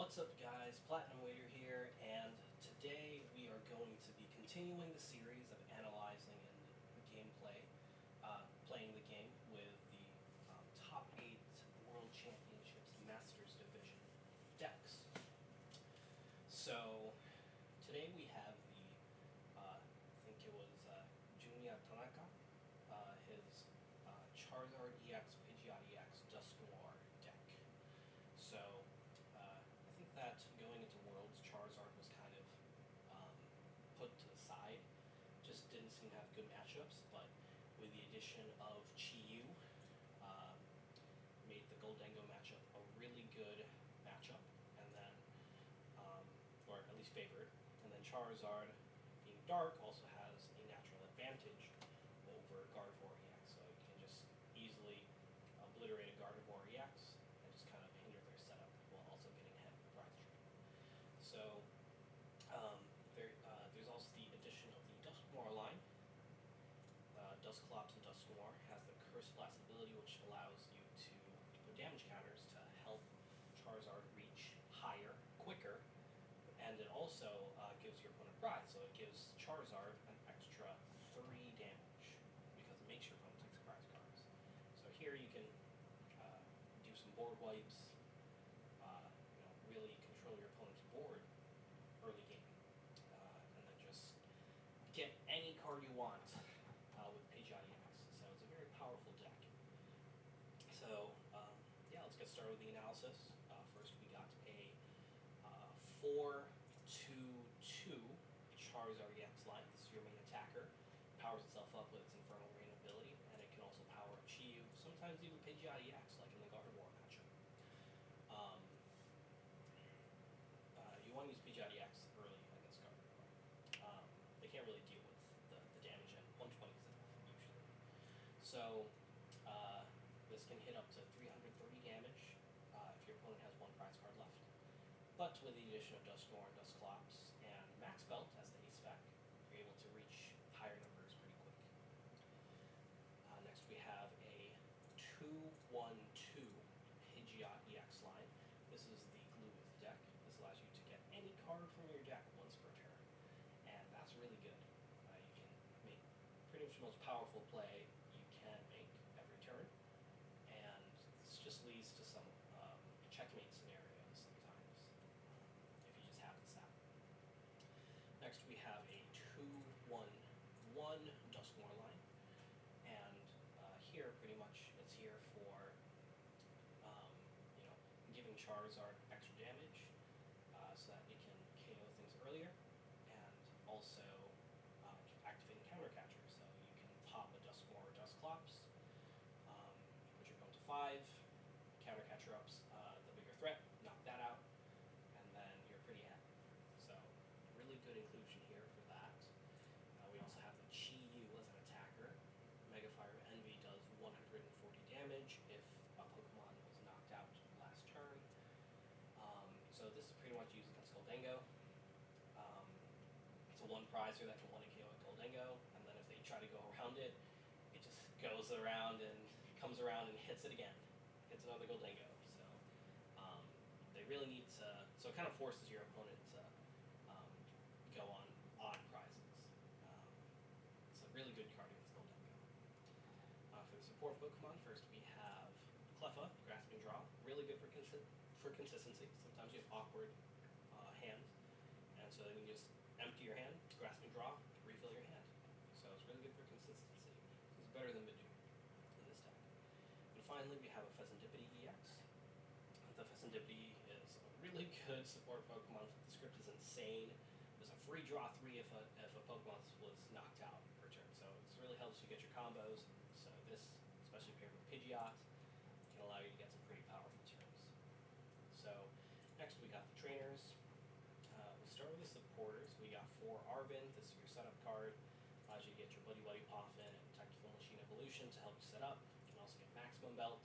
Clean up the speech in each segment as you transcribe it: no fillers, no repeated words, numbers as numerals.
What's up guys, Platinum Waiter here, and today we are going to be continuing the series of analyzing and gameplay, playing the game with the top 8 World Championships Masters Division decks. So today we have the, I think it was Junya Tanaka, his Charizard EX, Pidgeot EX, Dusk Noir deck. So I think that going into Worlds, Charizard was kind of put to the side. Just didn't seem to have good matchups, but with the addition of Chi-Yu, made the Goldengo matchup a really good matchup, and then, or at least favored. And then Charizard, being dark, also has a natural advantage over Gardevoir EX, so you can just easily obliterate a Gardevoir EX and just kind of hinder their setup while also getting ahead of the prize tree. So there's also the addition of the Dusk Noir line. Dusclops and Dusk Noir has the Curse Blast ability, which allows you to put damage counters to help Charizard reach higher, quicker, and it also gives your opponent prize, so it gives Charizard an extra 3 damage because it makes your opponent take surprise cards. So here you can do some board wipes, really control your opponent's board early game, and then just get any card you want with Pidgeot EX. So it's a very powerful deck. So yeah, let's get started with the analysis. First we got a 4-2-2 Charizard EX line. This is your main attacker. Powers itself up with its Infernal Rain ability, and it can also power up Chi-Yu, sometimes even Pidgeot EX, like in the Gardevoir matchup. You want to use Pidgeot EX early against Gardevoir. They can't really deal with the damage, and 120 is enough, usually. So this can hit up to 330 damage if your opponent has 1 prize card left. But with the addition of Dusk Noir, Dusclops, and Max Belt as the ace spec, you're able to reach higher numbers pretty quick. Next we have a 2-1-2 Pidgeot EX line. This is the glue with the deck. This allows you to get any card from your deck once per turn, and that's really good. You can make pretty much the most powerful play you can make every turn, and this just leads to some checkmate scenarios sometimes, if you just have this out. Next we have a 2-1-1 Dusk Noir line, and here pretty much it's here for giving Charizard extra damage so that it can KO things earlier, and also activating Counter Catcher, so you can pop a Dusk Noir or Dusclops, put your opponent to 5, Counter Catcher ups the bigger threat, knock that out, and then you're pretty happy. So really good inclusion here for that. We also have the Chi-Yu as an attacker. Mega Fire of Envy does 140 damage if a Pokemon was knocked out last turn. So this is pretty much used against Goldengo. It's a 1 prizer that can 1-KO at Goldengo, and then if they try to go around it, it just goes around and comes around and hits it again. Hits another Goldengo. So they really need to, so it kind of forces your opponent to go on odd prizes. It's a really good card against Goldengo. For the support Pokemon, first we have Cleffa, Grasping Draw. Really good for consistency. Sometimes you have awkward hands, and so you can just empty your hand, Grasping Draw, refill your hand. So it's really good for consistency. It's better than Bidoof in this deck. And finally, we have a Pheasantipede EX. The Pheasantipede is a really good support Pokemon. The script is insane. There's a free draw 3 if a Pokemon was knocked out per turn. So this really helps you get your combos. So this, especially paired with Pidgeot, can allow you to get some pretty powerful turns. So next we got the trainers. We'll start with the supporters. We got 4 Arven. This is your setup card. Allows you to get your Buddy Buddy Poffin and Tactical Machine Evolution to help you set up. You can also get Maximum Belt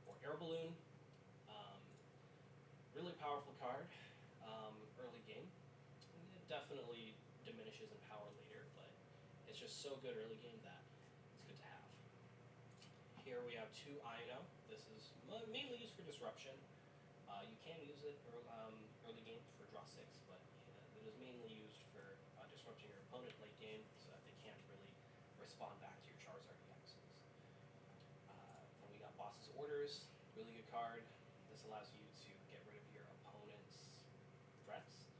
or Air Balloon. Really powerful card early game. It definitely diminishes in power later, but it's just so good early game that it's good to have. Here we have 2 Ino. This is mainly used for disruption. You can use it early opponent late game so that they can't really respond back to your Charizard EXs. Then we got Boss's Orders, really good card. This allows you to get rid of your opponent's threats,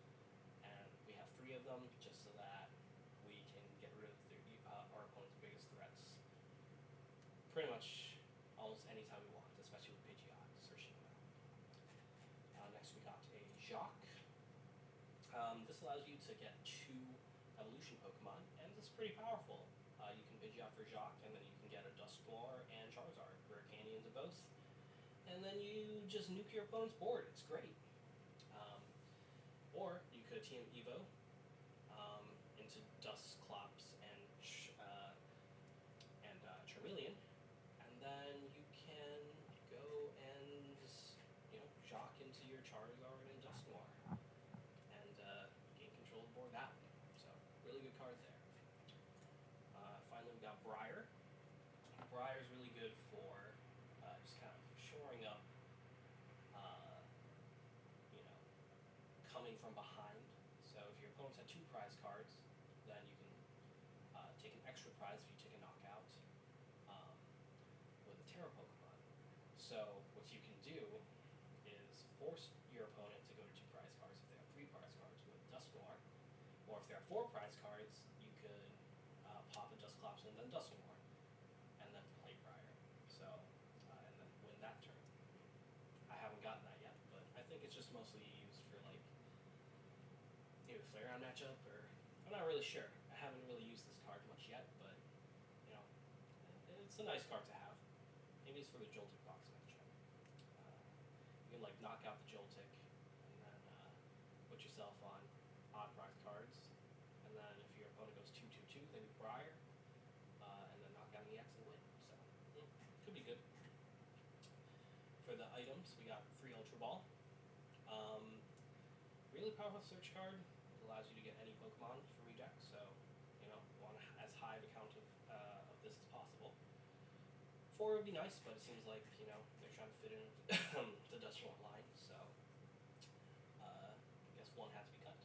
and we have 3 of them just so that we can get rid of our opponent's biggest threats pretty much almost any time we want, especially with Pidgeot, searching them out. Next we got a Jacques. This allows you to get 2 evolution Pokemon, and it's pretty powerful. You can Pidgeot for Jacques, and then you can get a Dusknoir and Charizard, rare candy into both. And then you just nuke your opponent's board. It's great. Or you could TM Evo into Dusclops and Charmeleon, and then you can go and Jacques into your Charizard and Dusknoir, and gain control of the board that way. So really good card there. Finally, we got Briar. Briar is really good for just kind of shoring up, coming from behind. So if your opponents had 2 prize cards, then you can take an extra prize if you take a knockout with a Terra Pokemon. So what you can do is force your opponent to go to 2 prize cards if they have 3 prize cards with Dusknoir, or if there are 4 prize cards, you could pop a Dusclops and then Dusknoir, and then play Briar. So and then win that turn. I haven't gotten that yet, but I think it's just mostly used for like maybe a Flareon matchup, or I'm not really sure. I haven't really used this card much yet, but it's a nice card to have. Maybe it's for the Joltik box matchup. You can like knock out the Joltik, and then put yourself on odd prize cards, and then if your opponent goes 2-2-2, then you Briar, and then knock out an EX and win. So could be good. For the items, we got 3 Ultra Ball. Really powerful search card. It allows you to get any Pokemon from your deck, so want as high of a count of this as possible. 4 would be nice, but it seems like they're trying to fit in the Dusknoir line, so I guess 1 had to be cut.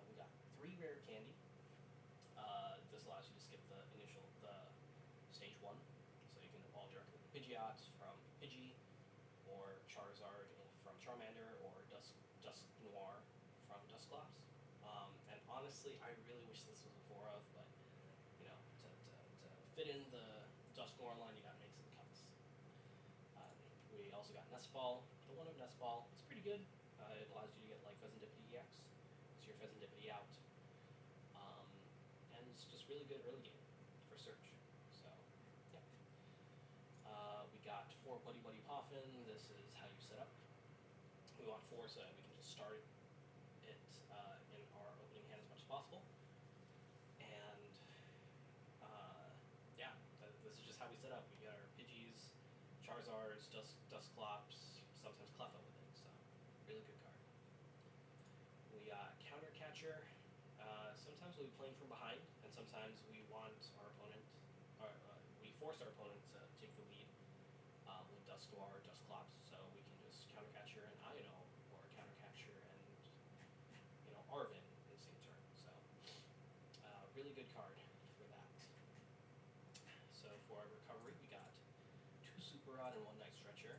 We got 3 rare candy. This allows you to skip the stage 1, so you can evolve directly with Pidgeot from Pidgey, or Charizard from Charmander, or Dusknoir from Dusclops. And honestly, I really wish this was a 4 of, but to fit in the Dusknoir line, you gotta make some cuts. We also got Nest Ball. The 1 of Nest Ball, it's pretty good. It allows you to get like Pheasantipity EX, so your Pheasantipity out. And it's just really good early game for search. So yeah. We got 4 Buddy Buddy Poffin. This is how you set up. We want 4 so that we can just start it in our opening hand as much as possible. And yeah, this is just how we set up. We got our Pidgeys, Charizards, Dusclops, sometimes Cleffa with it. So really good card. We got Counter Catcher. Sometimes we'll be playing from behind, and sometimes we want our opponent, or we force our opponent to take the lead with Dusknoir or Dusclops, so we can just Counter Catcher and Ino, or Counter Catcher and Arvin in the same turn. So really good card for that. So for our recovery, we got 2 Super Rod and 1 Night Stretcher.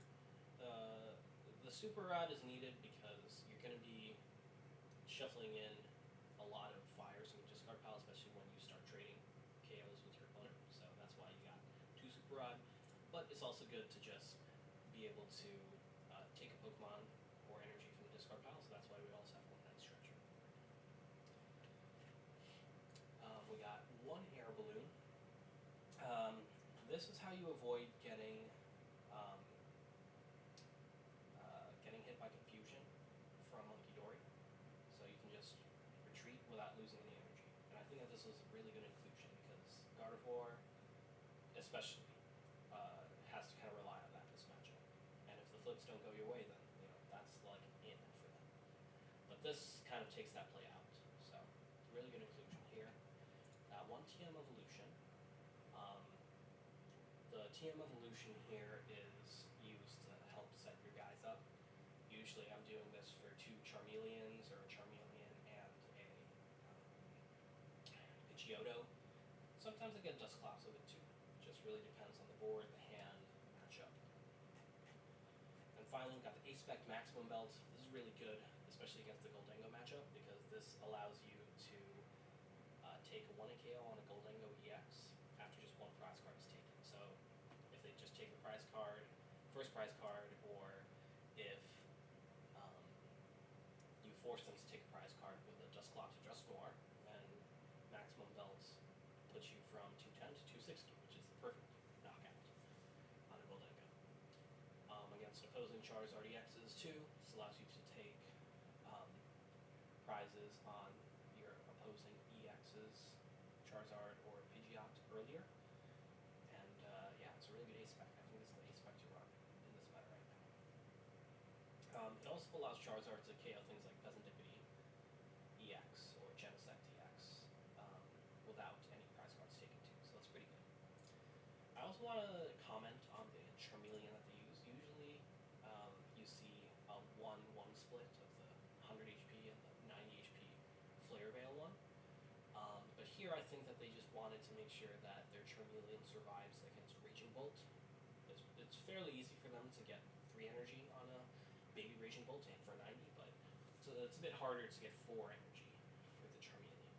The Super Rod is needed because you're going to be shuffling in a lot of fires in your discard pile, especially when you start trading KOs with your opponent. So that's why you got 2 Super Rod. But it's also good to just be able to take a Pokemon or energy from the discard pile, so that's why we also have 1 Night Stretcher. We got 1 Air Balloon. This is how you avoid getting hit by Confusion from Monkey Dory. So you can just retreat without losing any energy. And I think that this was a really good inclusion because Gardevoir, especially, has to kind of rely on that this matchup. And if the flips don't go your way, then that's like in for them. But this kind of takes that play out. So really good inclusion here. 1 TM Evolution. The TM Evolution here is used to help set your guys up. Usually I'm doing this for 2 Charmeleons, or a Charmeleon and a Pidgeotto. Sometimes I get Dusclops with it too. It just really depends on the board, the hand, the matchup. And finally, we've got the A-Spec Maximum Belt. This is really good, especially against the Goldengo matchup, because this allows you to take a 1 KO on a Goldengo EX after just one prize card is taken. So if they just take the prize card, first prize card, or if you force them to take a prize card with a Dusclops or Dusknoir, then Maximum Belts puts you from 210 to 260, which is the perfect knockout on a Goldengo. Against opposing Charizard EXs too, this allows you to take prizes on your opposing EXs, Charizard or Pidgeot earlier. And yeah, it's a really good A-Spec. I think this is the A-Spec to run in this meta right now. It also allows Charizard to KO things like Peasantipity EX or Genesect EX without any prize cards taken too, so that's pretty good. I also want to comment on the Charmeleon that they use. Usually you see a 1-1 split of the 100 HP and the 90 HP Flare Veil one. But here I think that they just wanted to make sure that their Charmeleon survives against Raging Bolt. It's fairly easy for them to get 3 energy on a baby Raging Bolt to hit for 90, but it's a bit harder to get 4 energy for the Charmeleon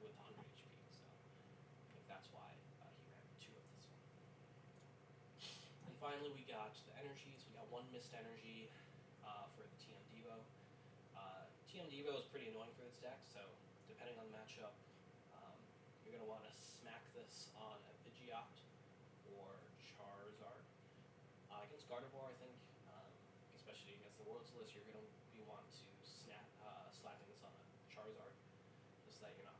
with 100 HP, so I think that's why he ran 2 of this one. And finally we got the energies. We got 1 Mist Energy for the TM Devo. TM Devo is pretty annoying for this deck, so depending on the matchup, you're going to want to smack this on a Pidgeot or Charizard. Against Gardevoir, I think, especially against the World's List, you're going to want to slapping this on a Charizard, just so that you're not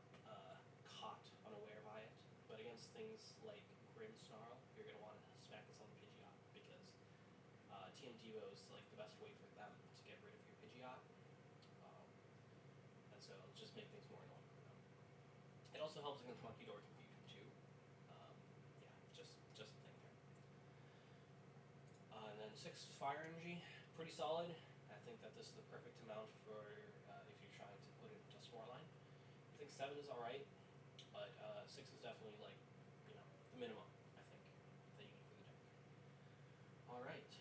caught unaware by it. But against things like Grimmsnarl, you're going to want to smack this on the Pidgeot, because TM Devo is like the best way for them to get rid of your Pidgeot. And so it'll just make things more annoying for them. It also helps against Monkey Door Confusion too. Yeah, just a thing there. And then 6 Fire Energy, pretty solid. I think that this is the perfect amount for if you're trying to put it into a score line. I think 7 is alright, but 6 is definitely like, you know, the minimum, I think, that you need for the deck. Alright,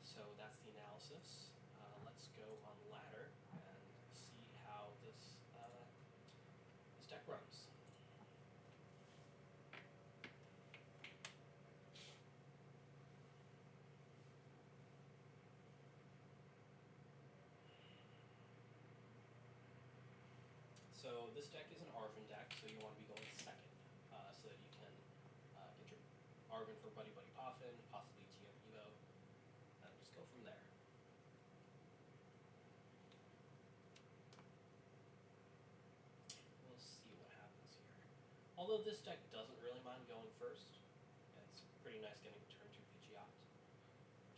so that's the analysis. Let's go on ladder and see how this deck runs. So this deck is an Arven deck, so you want to be going second, so that you can get your Arven for Buddy Buddy Poffin, possibly TM Evo, and just go from there. We'll see what happens here. Although this deck doesn't really mind going first, it's pretty nice getting turn 2 Pidgeot,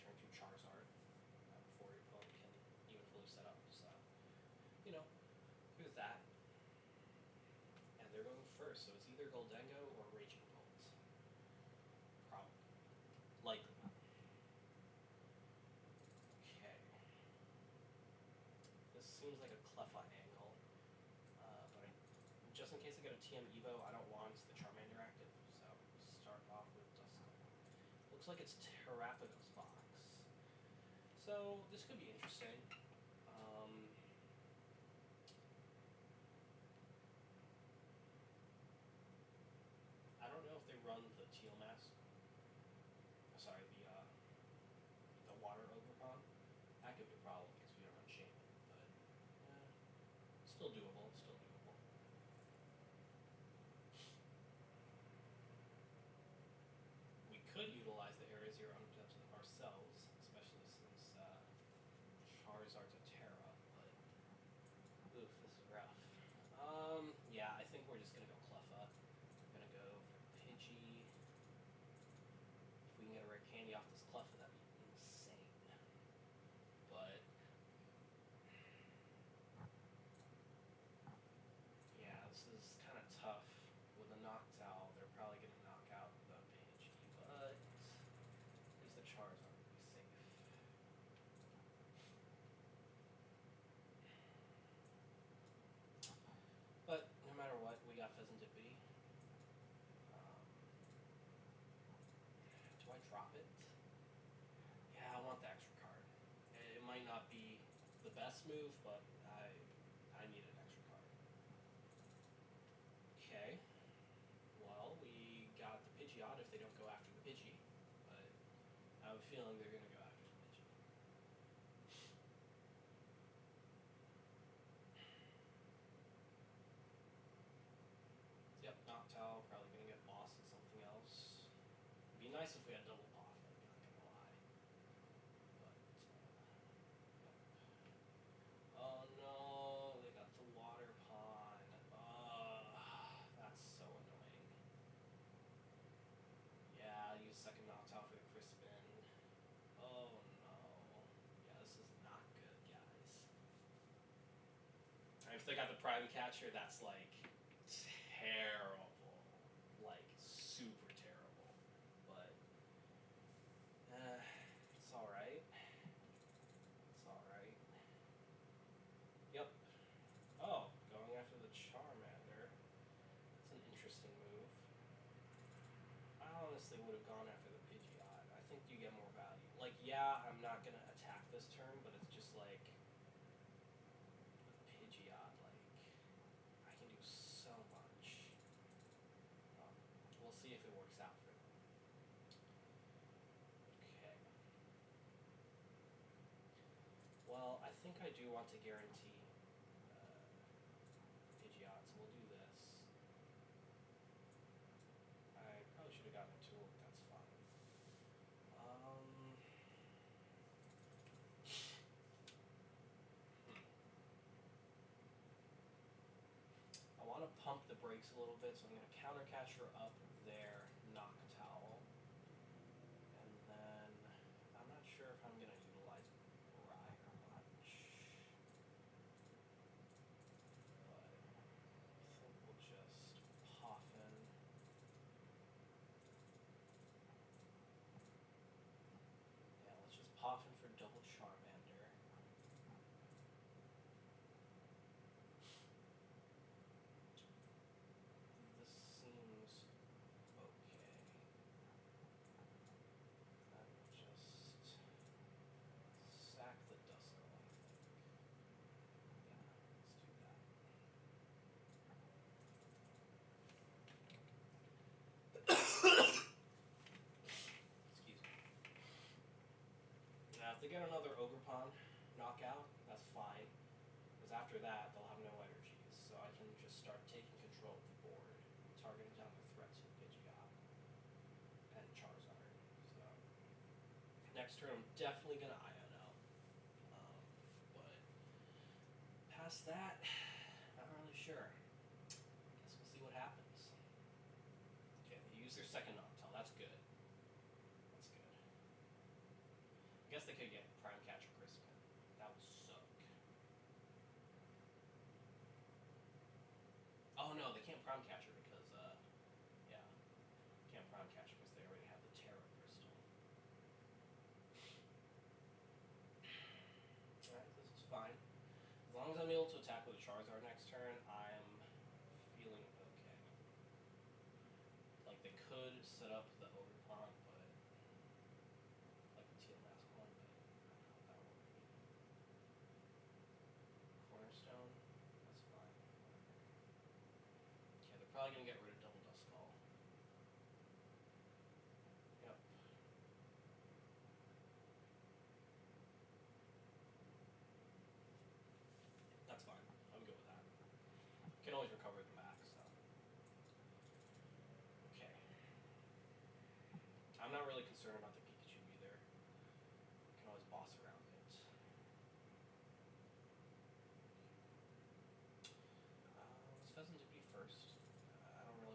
turn 2 Charizard, before your opponent can even fully set up, so, you know, here's that. And they're going first, so it's either Goldengo or Raging Bolt. Probably. Likely not. Okay. This seems like a Cleffa angle, but just in case I get a TM Evo, I don't want the Charmander active, so start off with Duskull. Looks like it's Terrapago's box. So this could be interesting. I don't know if they run the Teal Mask. Sorry, the Water Overcon. That could be a problem because we don't run Shaman, but still doable. Still doable. We could utilize the Area Zero Unprotected ourselves, especially since Charizard's a Terra, but oof, this is rough. Yeah, I think we're just gonna go Cleffa. I'm gonna go for Pidgey. If we can get a rare candy off this Cleffa, that'd be insane. But yeah, this is kind of tough. With a Noctowl, they're probably gonna knock out the Pidgey, but at least the Charizard will be safe. But no matter what, we got the best move, but I need an extra card. Okay. Well, we got the Pidgeot if they don't go after the Pidgey, but I have a feeling they're gonna go after the Pidgey. Yep, Noctowl, probably gonna get lost in something else. It'd be nice if we had double Poffin, not gonna lie. But, yep. Oh no, they got the water pond. That's so annoying. Yeah, use second Noctowl for the Crispin. Oh no. Yeah, this is not good, guys. If they got the Prime Catcher, that's like terrible. Like super terrible. But it's alright. It's alright. Yep. Oh, going after the Charmander. That's an interesting move. I honestly would have gone after the Pidgeot. I think you get more value. Like, yeah, I'm not gonna attack this turn, but it's just like Pidgeot, like I can do so much. We'll see if it works out for them. Okay. Well, I think I do want to guarantee Pidgeot, so we'll do this. I probably should have gotten a tool, but that's fine. I want to pump the brakes a little bit, so I'm going to counter catcher up their Noctowl. And then I'm not sure if I'm going to utilize Briar much. But I think we'll just Poffin. Yeah, let's just Poffin for double Charmander. This seems okay. I will just sack the Duskull, I think. Yeah, let's do that. Excuse me. Now, if they get another Ogerpon knockout, that's fine. Because after that, they'll have no energies. So I can just start taking control of the board, targeting down the threats with Pidgeot and Charizard. So next turn, I'm definitely gonna INO. But past that, not really sure. Guess we'll see what happens. Okay, they use their second Noctowl. That's good. That's good. I guess they could get Prime Catcher Crispin. That would suck. Oh no, they can't Prime Catcher because, yeah. Can't Prime Catcher because they already have the Terra Crystal. Alright, this is fine. As long as I'm able to attack with a Charizard next turn, I'm feeling okay. Like, they could set up the Ogerpon, but like the TMS one, but I don't know if that'll work. Cornerstone, that's fine. Okay, they're probably gonna get rid of double Duskull. Yep. That's fine. I'm good with that. Can always recover them back, so. Okay. I'm not really concerned about the Pikachu either. Can always boss around it. Let's Pheasant be first. I don't really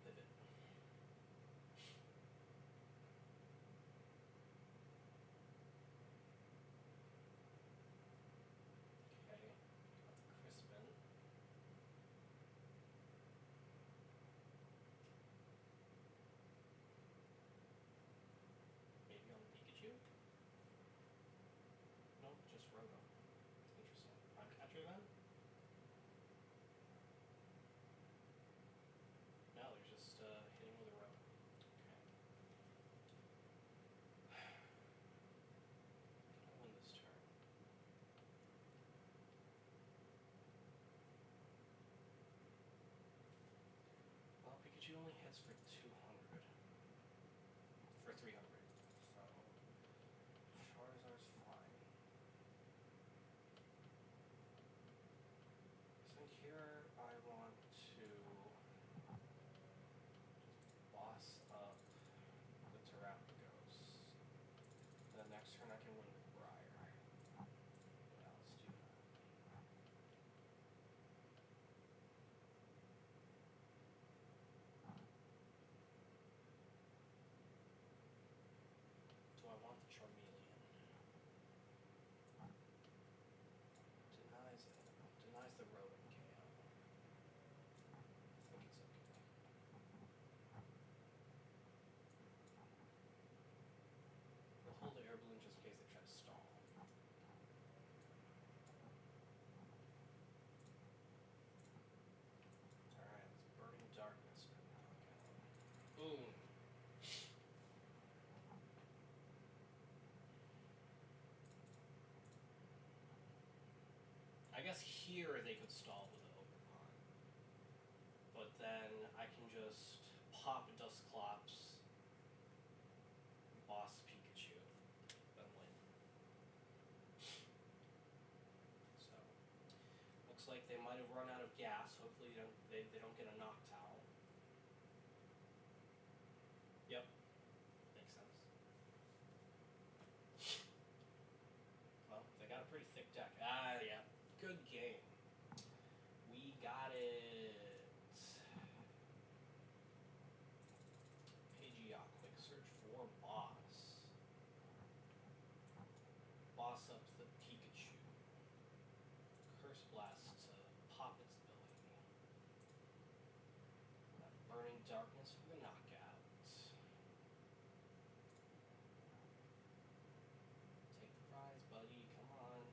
Pivot. Okay, got the Crispin. Maybe on the Pikachu? Nope, just Rotom. Interesting. Prime Catcher then? No, they're just hitting with a Rotom. Okay. I'll win this turn. Well, Pikachu only hits for 200. For 300. So, Charizard's fine. So here I want to boss up the Terrapagos. And then next turn I can win with Briar. Yeah, let's do that. Do I want the Charmeleon? Denies it. Denies the Rotom KO. I think it's okay. We'll hold the Air Balloon just in case they try to stall. Alright, it's Burning Darkness for the knockout. Boom! I guess here they could stall with the Oberpon. But then I can just pop Dusclops, boss Pikachu, then win. So, looks like they might have run out of gas. Hopefully they don't get a Noctowl. Yep, makes sense. Well, they got a pretty thick deck. Ah, yeah. Good game. We got it. Pidgeot, quick search for boss. Boss up the Pikachu. Curse Blast to pop its ability. Burning Darkness for the knockout. Take the prize, buddy. Come on.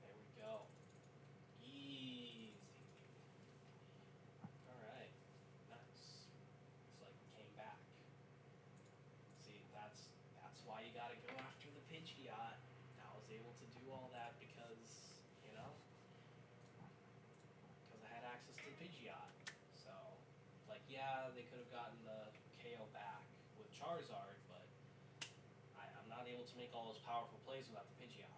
There we go. Easy. Alright. Nice. It's like it came back. See, that's why you gotta go after the Pidgeot. I was able to do all that because, you know, because I had access to Pidgeot. So, like, yeah, they could have gotten the KO back with Charizard, but I'm not able to make all those powerful plays without the Pidgeot.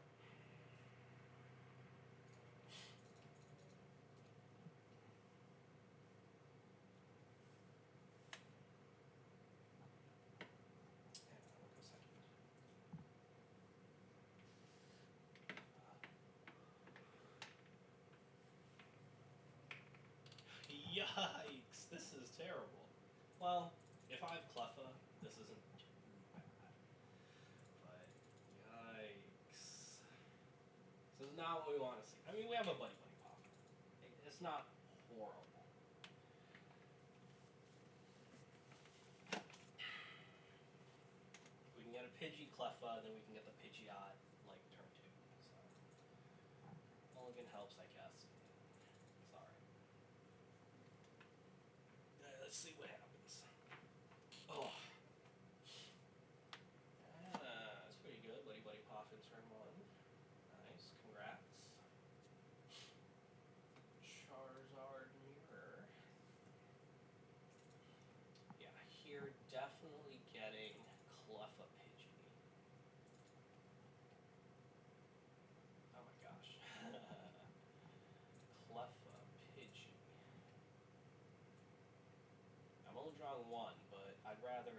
Yikes, this is terrible. Well, if I have Cleffa, this isn't too bad. But, yikes. This is not what we want to see. I mean, we have a Buddy Pop. It's not horrible. We can get a Pidgey Cleffa, then we can get the Pidgeot, like, turn 2. So, Mulligan helps, I guess. Sorry. Let's see what happens. Oh. That's pretty good. Buddy Pop in turn 1. Nice. Congrats. Charizard Mirror. Yeah, here definitely getting Cleffa Pidgey. Oh my gosh. Cleffa Pidgey. I'm only drawing 1, but I'd rather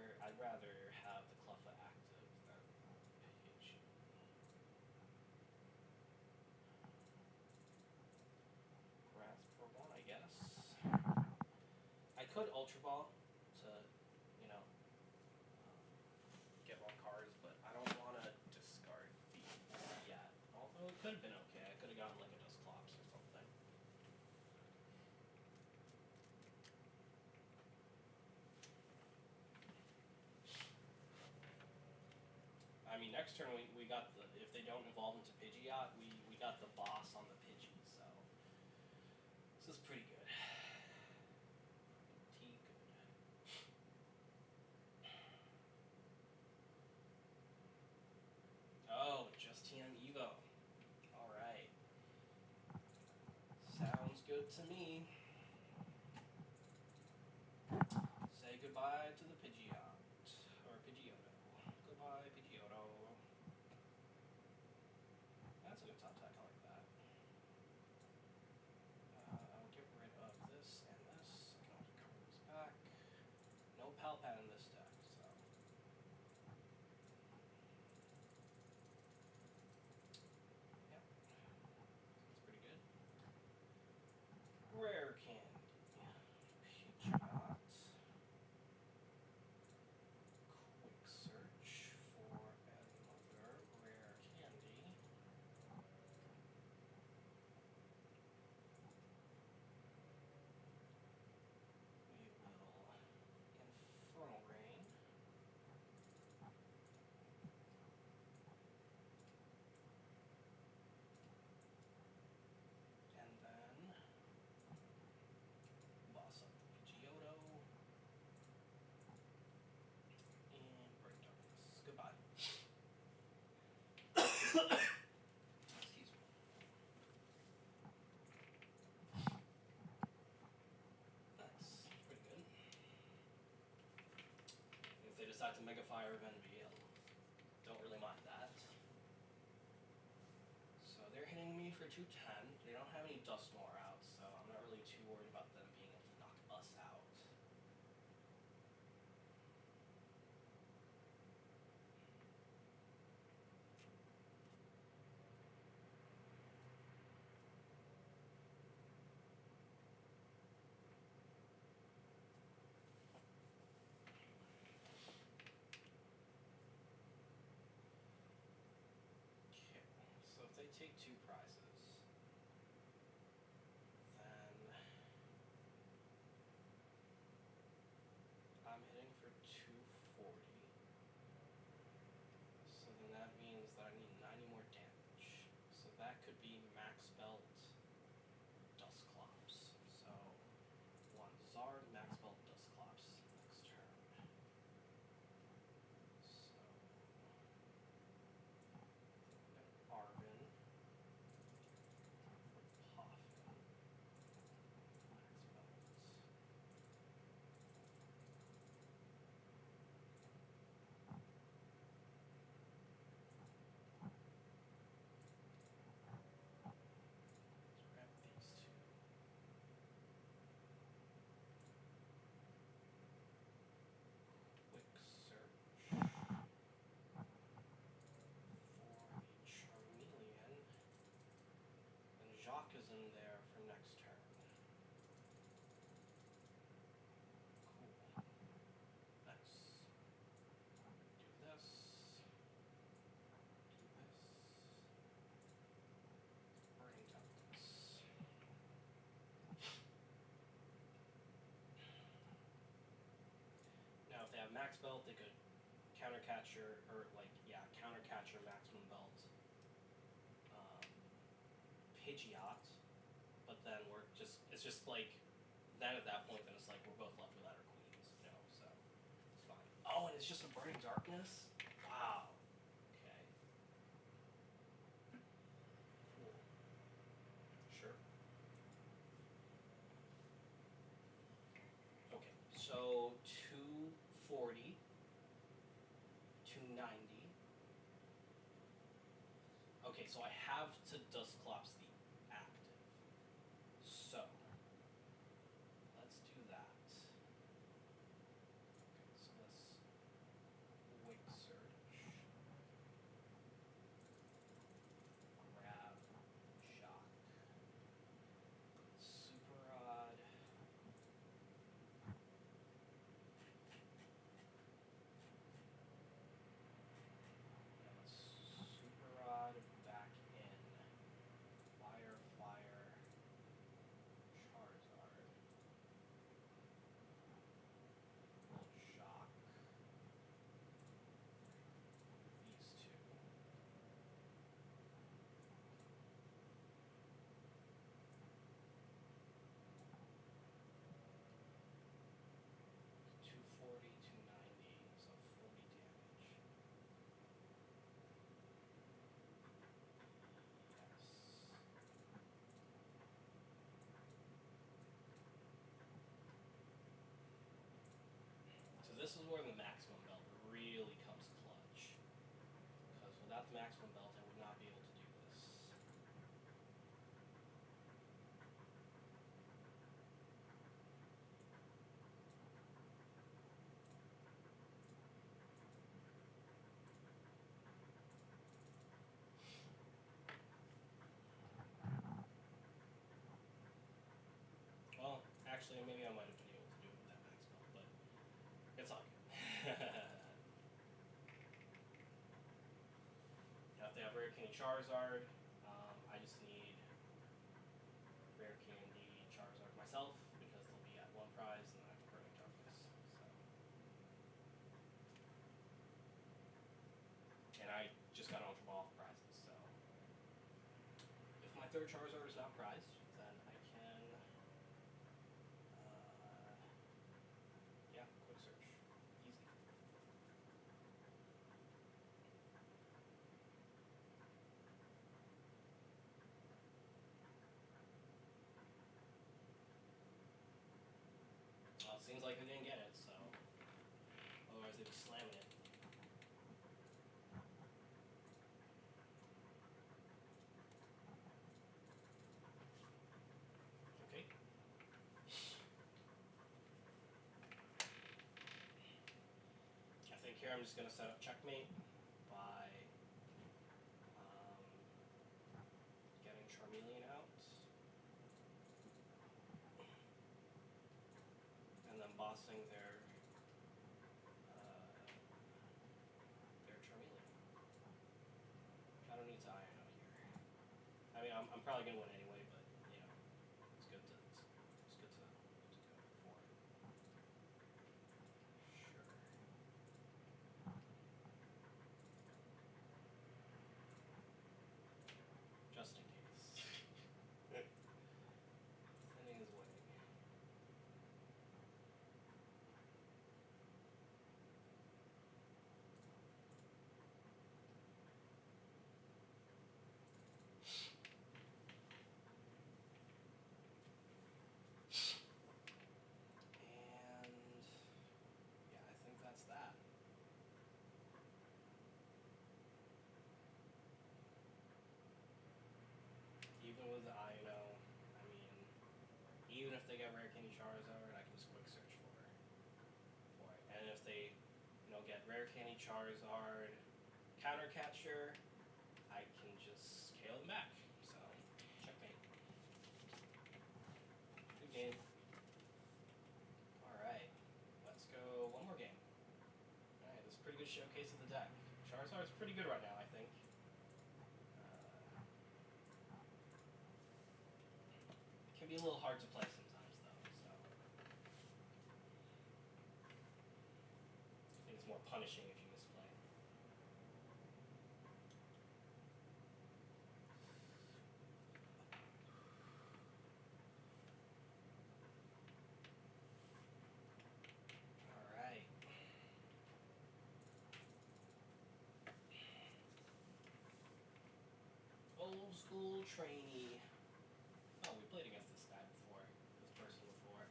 have the Cleffa active than Pidgey. could Ultra Ball to, you know, get more cards, but I don't want to discard these yet. Although it could have been okay. I could have gotten like a Dusclops or something. I mean, next turn we got the, if they don't evolve into Pidgeot, we got the boss on the Pidgey, so this is pretty good. Pretty good. Oh, just TM Evo. Alright. Sounds good to me. Say goodbye to the Pidgeot. Or Pidgeotto. Goodbye, Pidgeotto. That's a good top attack, I like that. I'll get rid of this and this. I can always cover this back. No Palpat in this deck, so. Yep. That's pretty good. Rare Candy. Pidgeot. Quick search for another rare candy. We will Infernal Rain. And then boss up the Pidgeotto. And Break Darkness. Goodbye. Excuse me. Nice. Pretty good. If they decide to Mega Fire Venby, I don't really mind that. So they're hitting me for 210. They don't have any Dusknoir out, so I'm not really too worried about them being able to knock us out. Okay, so if they take 2 prizes, then I'm hitting for 240. So then that means that I need 90 more damage. So that could be Max Belt Dusclops. So 1 Zard, Max Belt Dusclops next turn. So Arvin, Poffin, Max Belt. Let's grab these 2. Quick search for a Charmeleon. And Jacques is in there for next turn. Cool. Nice. Do this. Do this. Burning Darkness. Now if they have Max Belt, they could countercatcher, or like, yeah, countercatcher Maximum Belt Pidgeot, but then we're just, it's just like, then at that point, then it's like we're both left without our queens, you know, so it's fine. Oh, and it's just a Burning Darkness? Wow. Okay. Cool. Sure. Okay, so 240, 290. Okay, so I have to Dusclops the active. So let's do that. Okay, so let's Quick Search. Grab Shock. Super Rod. maximum belt, I would not be able to do this. Well, actually, maybe I might have been able to do it with that max belt, but it's all good. You have to have Rare Candy Charizard. I just need Rare Candy Charizard myself because they'll be at 1 prize and then I have Burning Darkness. So. And I just got Ultra Ball prizes, so if my 3rd Charizard is not prized, then I can yeah, quick search. Easy. Well, it seems like they didn't get it, so otherwise they'd be slamming it. Okay. I think here I'm just gonna set up checkmate by getting Charmeleon out and then bossing their Charmeleon. I don't need to iron out here. I mean, I'm probably gonna win anyway, but you know, it's good to go for it. Sure. Just in case. Thinning is winning. And yeah, I think that's that. Even with the Ino, I mean, even if they get Rare Candy Charizard, I can just quick search for it. And if they, get Rare Candy Charizard, Counter Catcher, I can just KO them back. So, checkmate. Good game. Alright, let's go one more game. Alright, this is a pretty good showcase of the deck. Charizard's pretty good right now, I think. It can be a little hard to play sometimes, though, so. I think it's more punishing if you misplay. Alright. Old school trainee. Oh, we played against this guy before. This person before.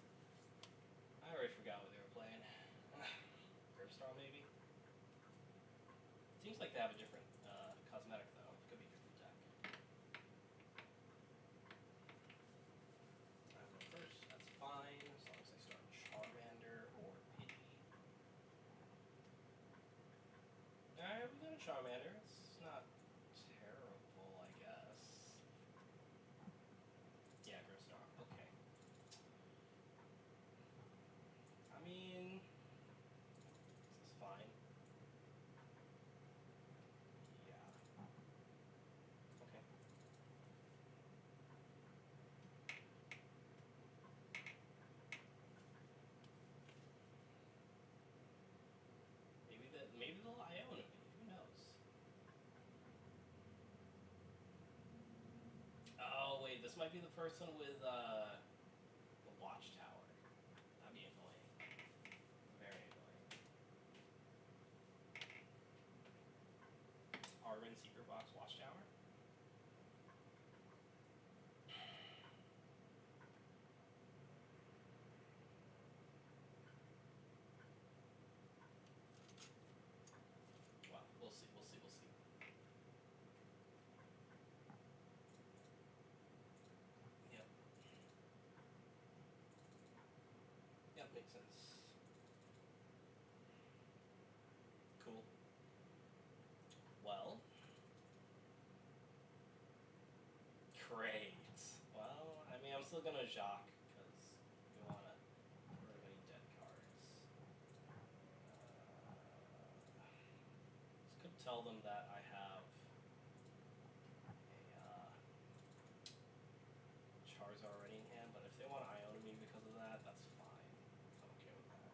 I already forgot what they were playing. Grimstar, maybe? Seems like they have a different cosmetic, though. It could be a different deck. I'll go first. That's fine, as long as I start Charmander or Pidgey. Alright, we got a Charmander. It's not terrible, I guess. Yeah, Grimstar. Okay. I mean, this is fine. Yeah. Okay. Maybe they'll Iona me. Who knows? Oh wait, this might be the person with the Watchtower. That'd be annoying. Very annoying. Arvin Secret Box Watchtower? Well, we'll see. Makes sense. Cool. Well, great. Well, I mean, I'm still gonna Jacques because we wanna get rid of any dead cards. This could tell them that I have a Charizard already in hand, but if they want to Iona me because of that, that's fine. I'm okay with that.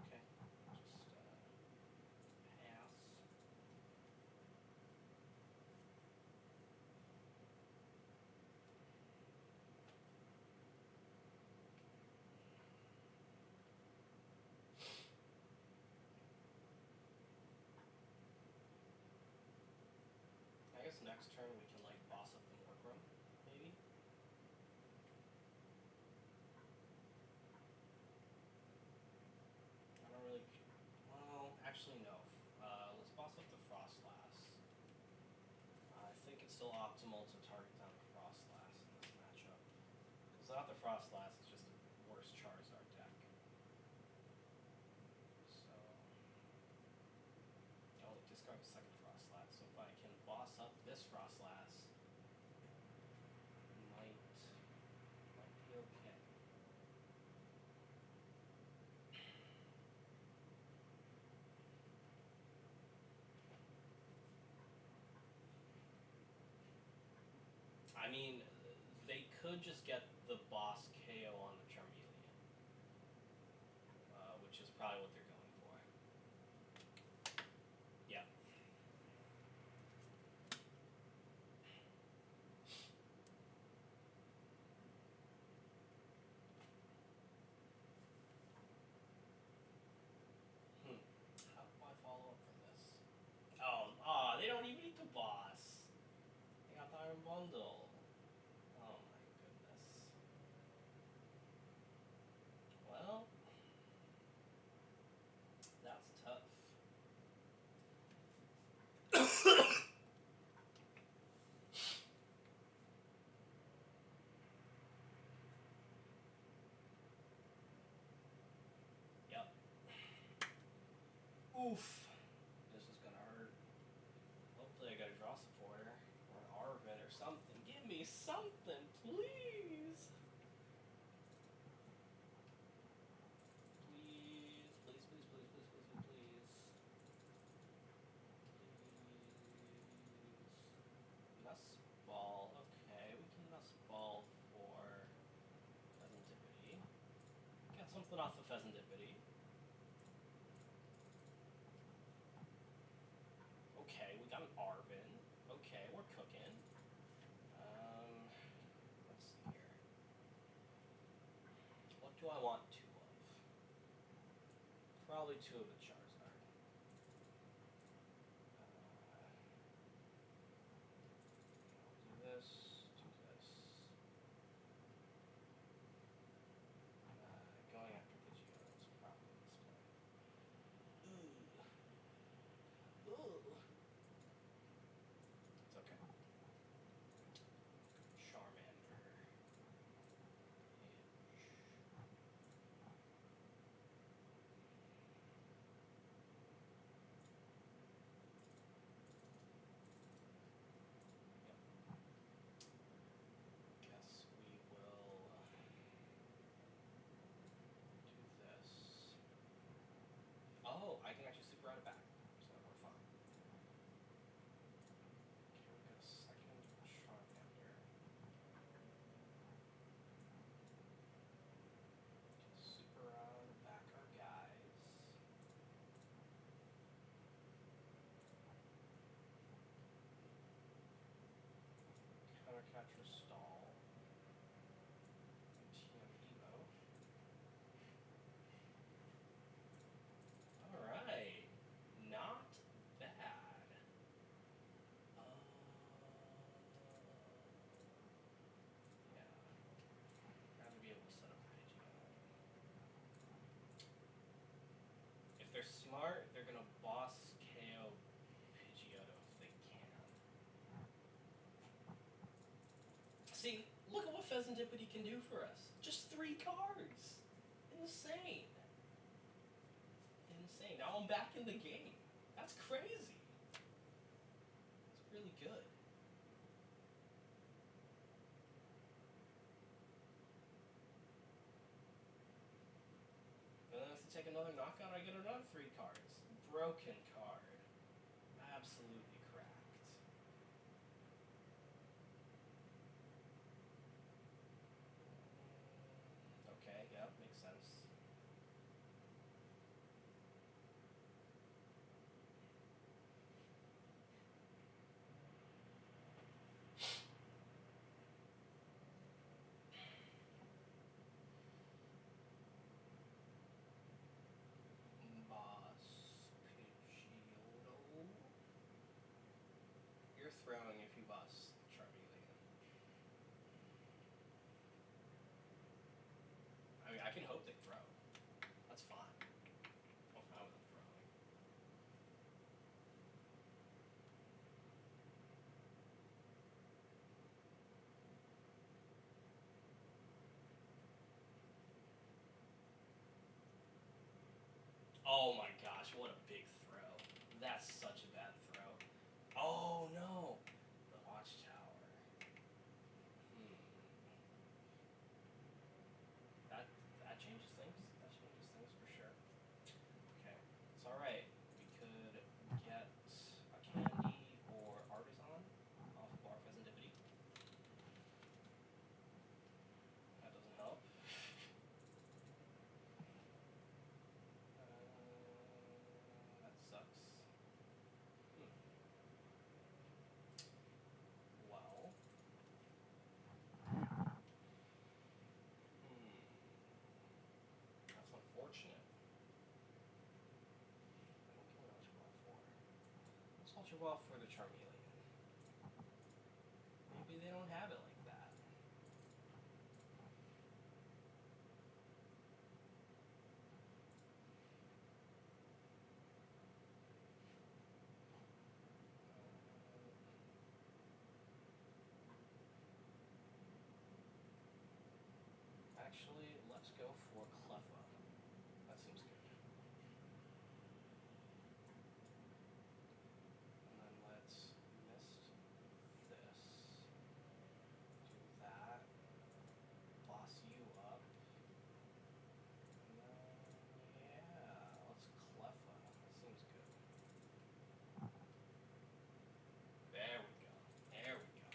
Okay, just pass. I guess next turn we can like boss up the workroom, maybe. I don't really. Well, actually no. Let's boss up the Frostlass. I think it's still optimal to target down the Frostlass in this matchup. Because without the Frostlass, it's just a worse Charizard deck. So, I'll discard the second Frostlass. So if I can boss up this Frostlass, might be okay. I mean, they could just get the boss KO on the Charmeleon, which is probably what they're going for. Yeah. How do I follow up from this? Oh, they don't even need the boss. They got the Iron Bundle. Oh my goodness. Well, that's tough. Yep. Oof. This is gonna hurt. Hopefully I get a draw supporter or an Arvin or something. Give me something, please. Please, please, please, please, please, please, please, please. Nussball. Okay, we can Nussball for Pheasantipity. Get something off the Pheasantipity. Okay, we got an Arvin. Okay, we're cooking. Let's see here. What do I want two of? Probably two of the Charizard. Do this, do this. Going after Pidgeot is probably this play. Ooh. It's okay. Charmander. Guess we will do this. Oh, I can actually super out of back, so we're fine. Okay, we got a second Charmander. Super out of back our guys. Counter catcher stall. TM Evo. Alright. Not bad. Yeah. Rather be able to set up Pidgeot. If they're smart, they're gonna boss KO Pidgeot if they can. See, look at what Pheasantipity can do for us. Just 3 cards. Insane. Insane. Now I'm back in the game. That's crazy. It's really good. And then if I take another knockout, I get another 3 cards. Broken card. Absolutely cracked. Okay, yeah, makes sense. Boss Pidgeot. You're throwing if you boss Charmeleon. I mean, I can hope they throw. That's fine. I'm fine with them throwing. Oh my gosh, what a big throw. That's such a bad throw. Oh no! The watchtower. That changes things. That changes things for sure. Okay. It's alright. We could get a candy or artisan off of our Pheasantipity. That doesn't help. That sucks. Well. That's unfortunate. What can we Ultra Ball for? Let's Ultra Ball for the Charmeleon. Maybe they don't have it like that. Actually, let's go for Cleffa. That seems good. And then let's mist this. Do that. Boss you up. And then, yeah, let's Cleffa. That seems good. There we go. There we go.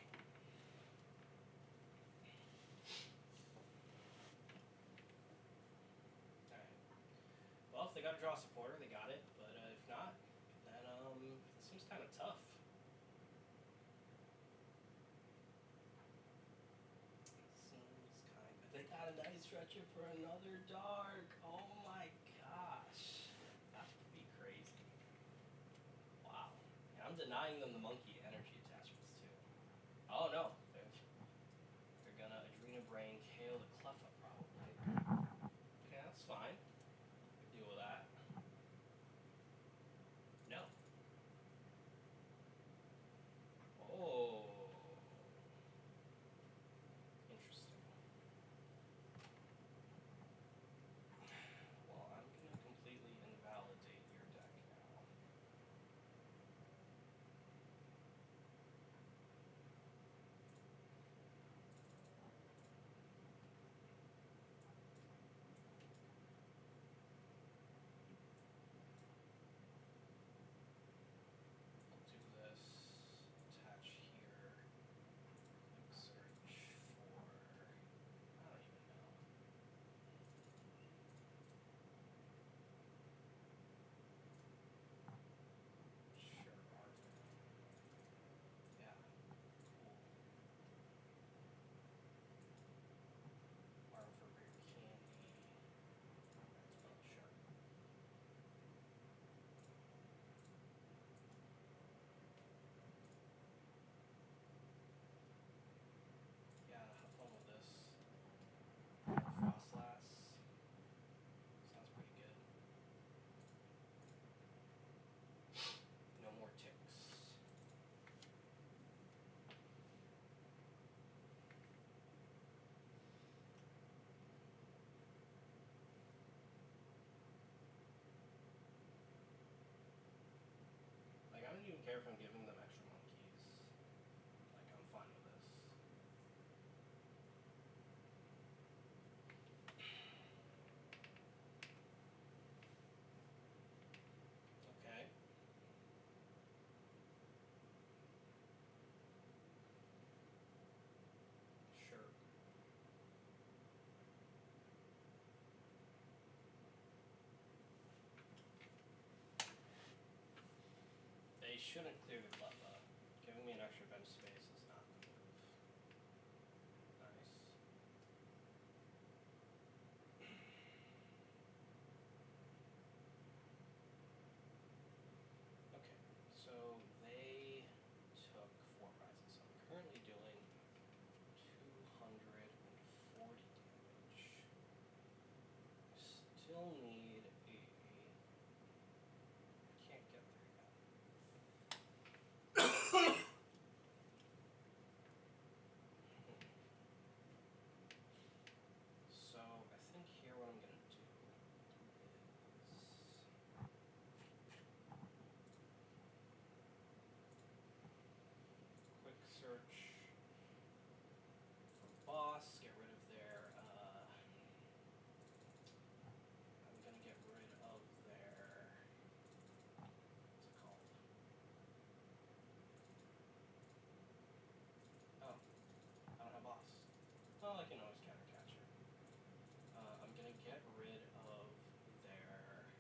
Alright. Well, if they gotta draw a supporter, they got it. But if not, then it seems kind of tough. They got a nice stretcher for another dark. Oh my gosh. That would be crazy. Wow. And I'm denying them the monkey energy attachments too. Oh no. They're gonna Adrena Brain KO the Cleffa probably. Okay, that's fine. Deal with that. No. Oh. Interesting. Well, I'm gonna completely invalidate your deck now. shouldn't clear the Cleffa. Giving me an extra bench space is not the move. Nice. Okay, so they took 4 prizes. So I'm currently doing 240 damage. Still need a... I can't get there yet. So I think here what I'm going to do is... quick search for boss, get rid of their, I'm gonna get rid of their, what's it called? Oh, I don't have boss. Oh, I can always counter catcher. I'm gonna get rid of their,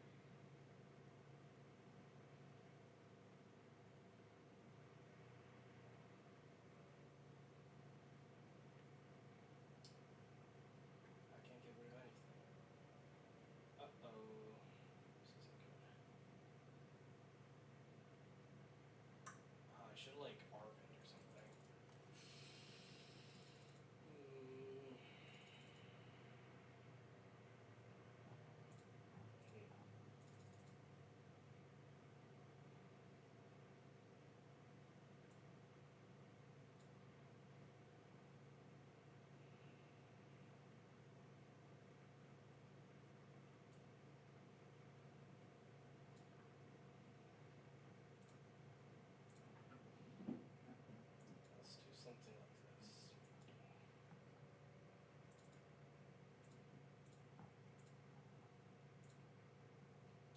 I can't get rid of anything. Uh-oh. This isn't good. I should like Arvin or something. Let's do something like this.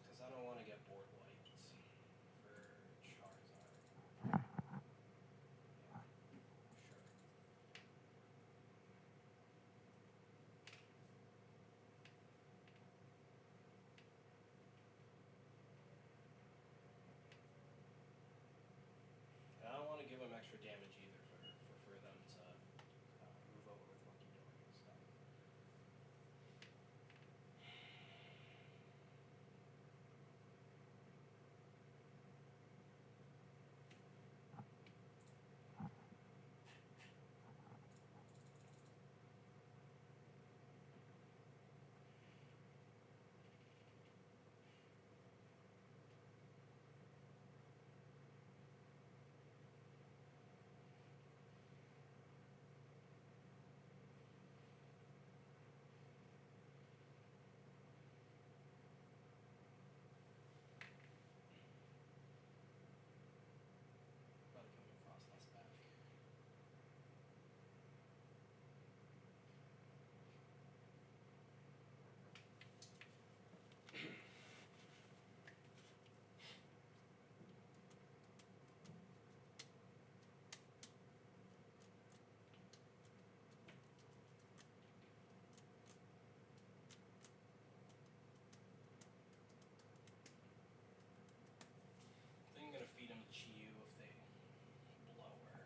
Because I don't want to get board wiped for Charizard. Yeah, sure. And I don't want to give them extra damage either for them to move over with Monkey Door and stuff. Probably coming Frostlass back. I think I'm gonna feed him Chiyu if they blow her.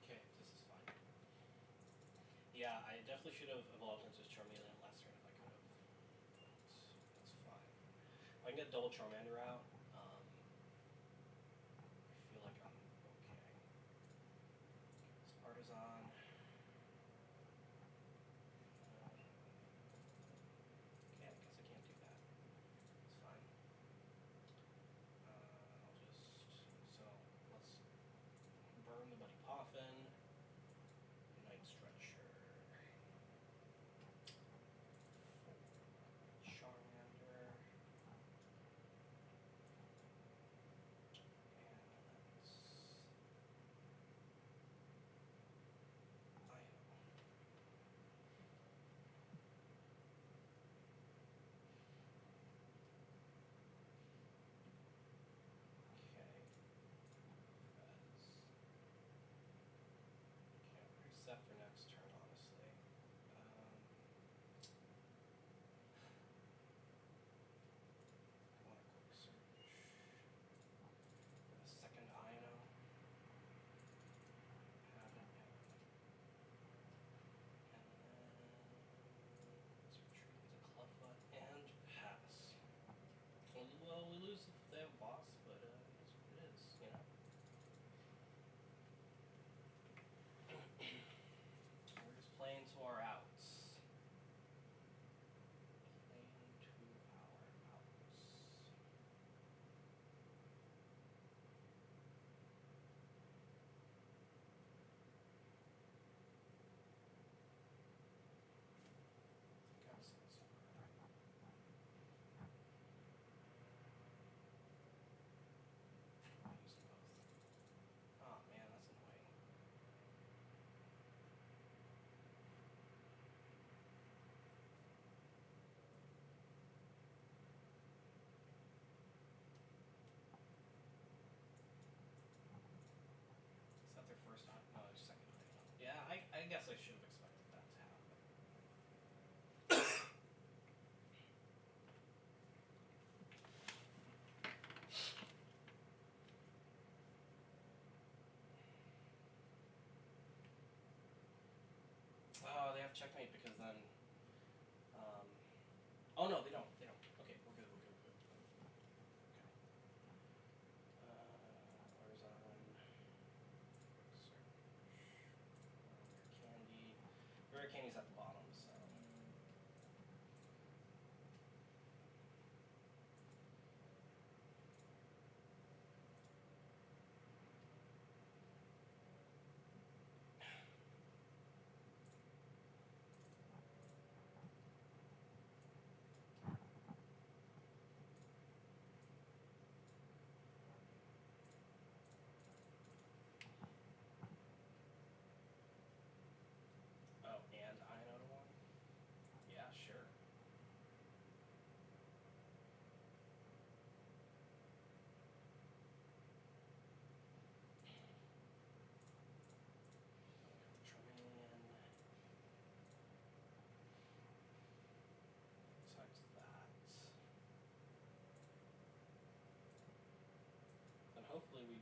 Okay, this is fine. Yeah, I definitely should have evolved into Charmeleon last turn if I could have. That's fine. If I can get double Charmander out, I feel like I'm okay. It's Artisan. Yeah, I guess I can't do that. It's fine. I'll just, so let's burn the Buddy Poffin. Night Stretcher. 4.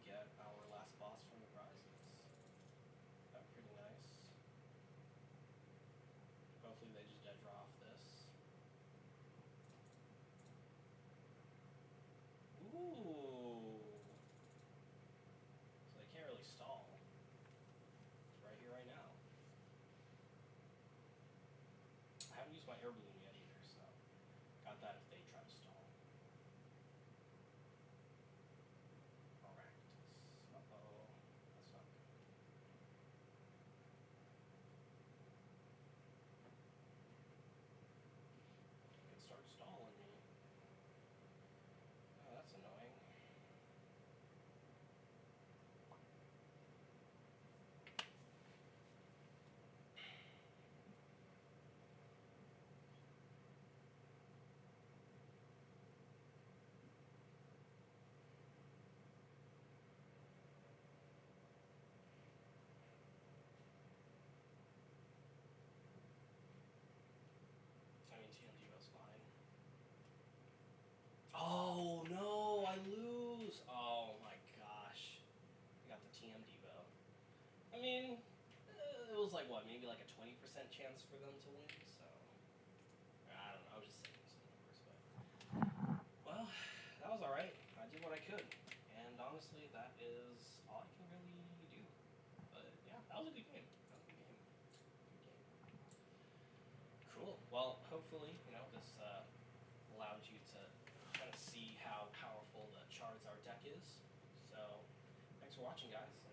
get our last boss from the prizes. That pretty nice. Hopefully they just dead draw off this. Ooh. So they can't really stall. It's right here, right now. I haven't used my air balloon yet either, so got that if they try to stall. Alright. Uh-oh. That's not good. It could start stalling me. Oh, that's annoying. I mean, TM Devo's fine. Oh no, I lose! Oh my gosh. I got the TM Devo. I mean, it was like what, maybe like a 20% chance for them to win, so I don't know, I was just saying some numbers, but well, that was alright. I did what I could. And honestly, that is all I can really do. But yeah, that was a good game. That was a good game. Good game. Cool. Well, hopefully, this allowed you to kind of see how powerful the Charizard deck is. So, thanks for watching, guys.